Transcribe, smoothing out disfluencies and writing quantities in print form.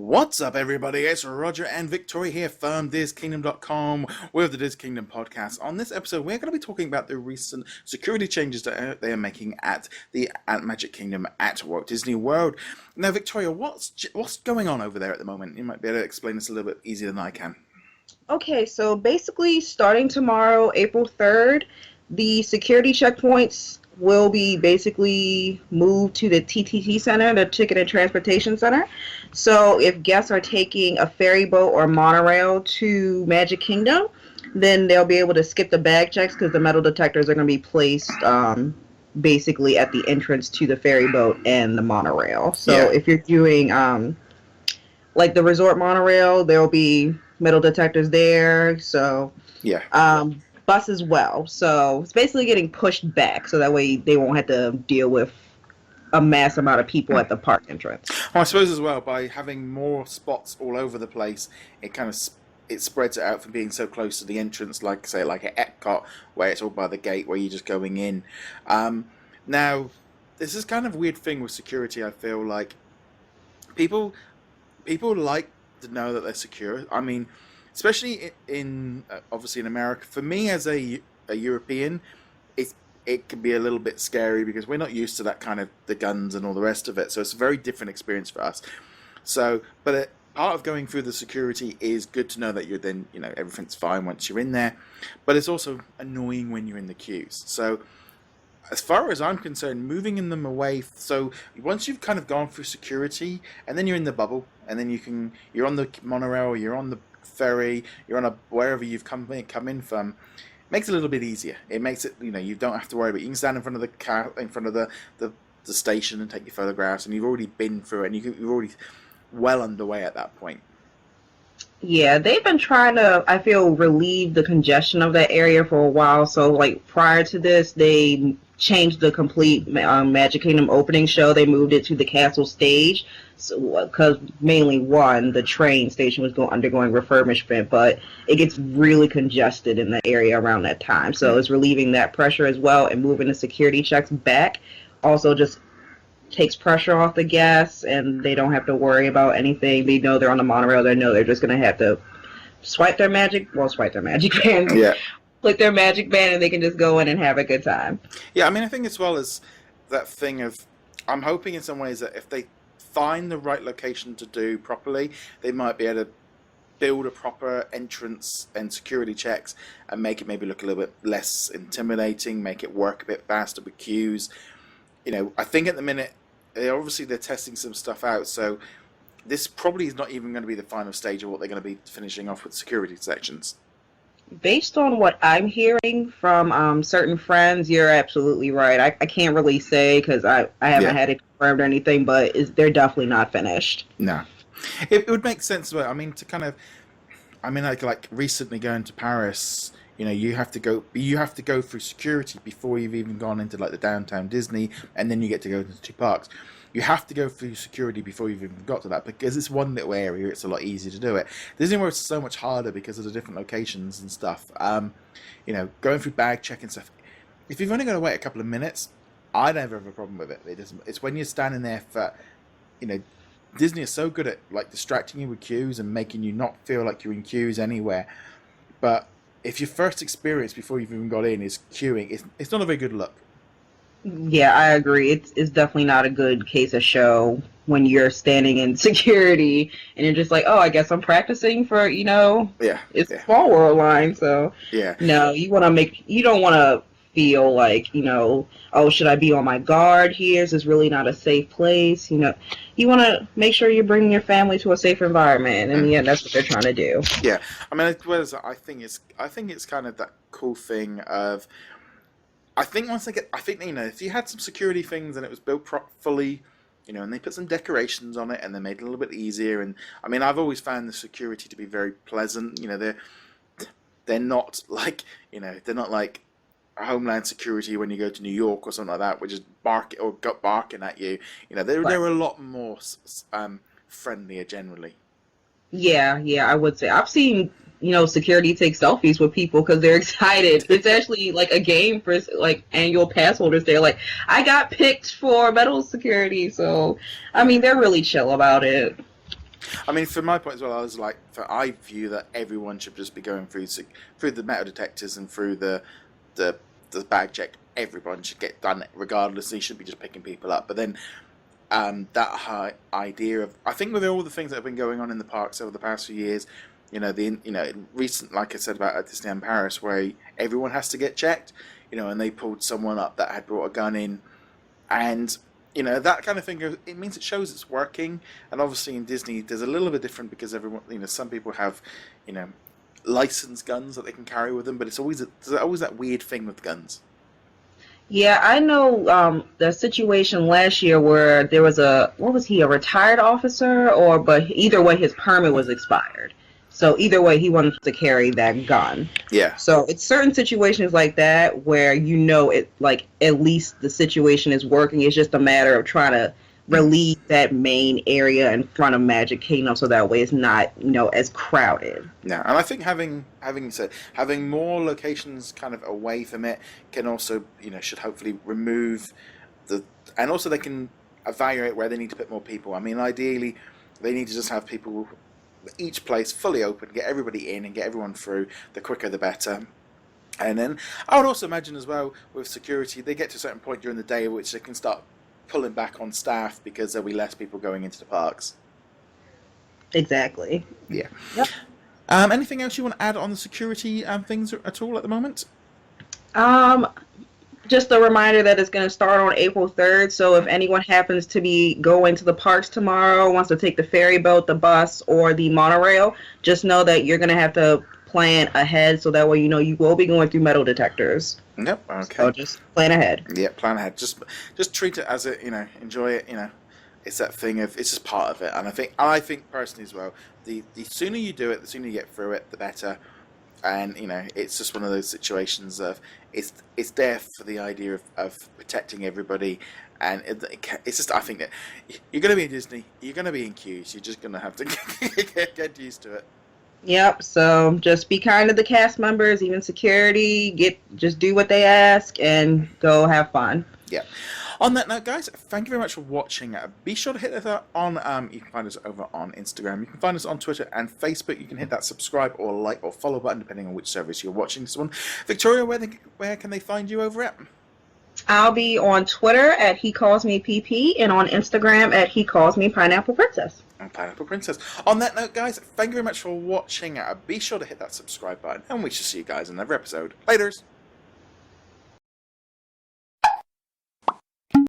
What's up, everybody? It's Roger and Victoria here from DisKingdom.com with the DisKingdom podcast. On this episode, we're going to be talking about the recent security changes that they are making at Magic Kingdom at Walt Disney World. Now, Victoria, what's going on over there at the moment? You might be able to explain this a little bit easier than I can. Okay, so basically starting tomorrow, April 3rd, the security checkpoints will be basically moved to the TTC Center, the Ticket and Transportation Center. So if guests are taking a ferry boat or monorail to Magic Kingdom, then they'll be able to skip the bag checks because the metal detectors are going to be placed basically at the entrance to the ferry boat and the monorail. So if you're doing like the resort monorail, there'll be metal detectors there. So bus as well. So it's basically getting pushed back so that way they won't have to deal with a mass amount of people at the park entrance. Well, I suppose as well, by having more spots all over the place, it kind of it spreads it out from being so close to the entrance, like say like at Epcot, where it's all by the gate where you're just going in. Now, this is kind of a weird thing with security. I feel like people like to know that they're secure. I mean, especially in obviously in America. For me as a European, it can be a little bit scary because we're not used to that kind of the guns and all the rest of it. So it's a very different experience for us. So, but part of going through the security is good to know that you're then, everything's fine once you're in there. But it's also annoying when you're in the queues. So as far as I'm concerned, moving them away. So once you've kind of gone through security, and then you're in the bubble, and then you're on the monorail, you're on the ferry, you're on wherever you've come in from. Makes it a little bit easier. It makes it, you don't have to worry about it. You can stand in front of the car, in front of the station and take your photographs, and you've already been through it, and you're already well underway at that point. Yeah, they've been trying to, I feel, relieve the congestion of that area for a while. So, like, prior to this, they changed the complete Magic Kingdom opening show. They moved it to the castle stage because mainly the train station was undergoing refurbishment, but it gets really congested in the area around that time. So it's relieving that pressure as well, and moving the security checks back also just takes pressure off the guests, and they don't have to worry about anything. They know they're on the monorail. They know they're just going to have to swipe their magic band. Yeah. Click their magic band, and they can just go in and have a good time. Yeah, I mean, I think as well as that thing of, I'm hoping in some ways that if they find the right location to do properly, they might be able to build a proper entrance and security checks and make it maybe look a little bit less intimidating, make it work a bit faster with queues. I think at the minute, they're testing some stuff out, so this probably is not even going to be the final stage of what they're going to be finishing off with security sections. Based on what I'm hearing from certain friends, you're absolutely right. I can't really say because I haven't had it confirmed or anything, but they're definitely not finished. No. It would make sense, but I mean, like recently going to Paris, you have to go through security before you've even gone into like the downtown Disney, and then you get to go to the two parks. You have to go through security before you've even got to that, because it's one little area, it's a lot easier to do it. Disney World is so much harder because of the different locations and stuff. Going through bag check and stuff. If you've only got to wait a couple of minutes, I never have a problem with it. It's when you're standing there for, Disney is so good at like distracting you with queues and making you not feel like you're in queues anywhere. But if your first experience before you've even got in is queuing, it's not a very good look. Yeah, I agree. It's definitely not a good case of show when you're standing in security and you're just like, oh, I guess I'm practicing for, it's a Small World line. So no, you don't want to feel like, oh, should I be on my guard here? Is this really not a safe place? You want to make sure you're bringing your family to a safe environment, and in the end, that's what they're trying to do. Yeah, I mean, I think it's kind of that cool thing of, if you had some security things and it was built fully, and they put some decorations on it and they made it a little bit easier. And I mean, I've always found the security to be very pleasant. They're not like Homeland Security when you go to New York or something like that, which is barking at you. They're a lot more friendlier generally. Yeah, I would say I've seen security take selfies with people because they're excited. It's actually like a game for like annual pass holders. They're like, I got picked for metal security, so I mean they're really chill about it. I mean, from my point as well, I was like, I view that everyone should just be going through the metal detectors and through the the bag check. Everyone should get done regardless. They should be just picking people up. But then that high idea of, I think with all the things that have been going on in the parks over the past few years, recent, like I said about at Disneyland Paris, where everyone has to get checked, and they pulled someone up that had brought a gun in, and that kind of thing. It means it shows it's working, and obviously in Disney, there's a little bit different because everyone, some people have, licensed guns that they can carry with them, but there's always that weird thing with guns. Yeah, I know the situation last year where there was a retired officer, but either way his permit was expired. So either way he wanted to carry that gun. Yeah. So it's certain situations like that where it, like, at least the situation is working. It's just a matter of trying to relieve that main area in front of Magic Kingdom so that way it's not, as crowded. Yeah, and I think having more locations kind of away from it can also, should hopefully remove and also they can evaluate where they need to put more people. I mean, ideally, they need to just have people, each place fully open, get everybody in and get everyone through. The quicker the better. And then I would also imagine as well with security, they get to a certain point during the day which they can start pulling back on staff because there'll be less people going into the parks. Exactly. Yeah. Yep. Anything else you want to add on the security things at all at the moment? Just a reminder that it's going to start on April 3rd. So if anyone happens to be going to the parks tomorrow, wants to take the ferry boat, the bus, or the monorail, just know that you're going to have to plan ahead so that way you will be going through metal detectors. Yep. Okay. So just plan ahead. Yeah, plan ahead. Just treat it as enjoy it. It's that thing of, it's just part of it. And I think personally as well, the sooner you do it, the sooner you get through it, the better. And it's just one of those situations of it's there for the idea of protecting everybody. And it's just, I think that you're going to be in Disney, you're going to be in queues, you're just going to have to get used to it. Yep, so just be kind to the cast members, even security, just do what they ask and go have fun. Yeah. On that note, guys, thank you very much for watching. Be sure to hit that on, you can find us over on Instagram. You can find us on Twitter and Facebook. You can hit that subscribe or like or follow button, depending on which service you're watching this one. Victoria, where can they find you over at? I'll be on Twitter at He Calls Me PP and on Instagram at He Calls Me Pineapple Princess. And Pineapple Princess. On that note, guys, thank you very much for watching. Be sure to hit that subscribe button, and we shall see you guys in another episode. Laters!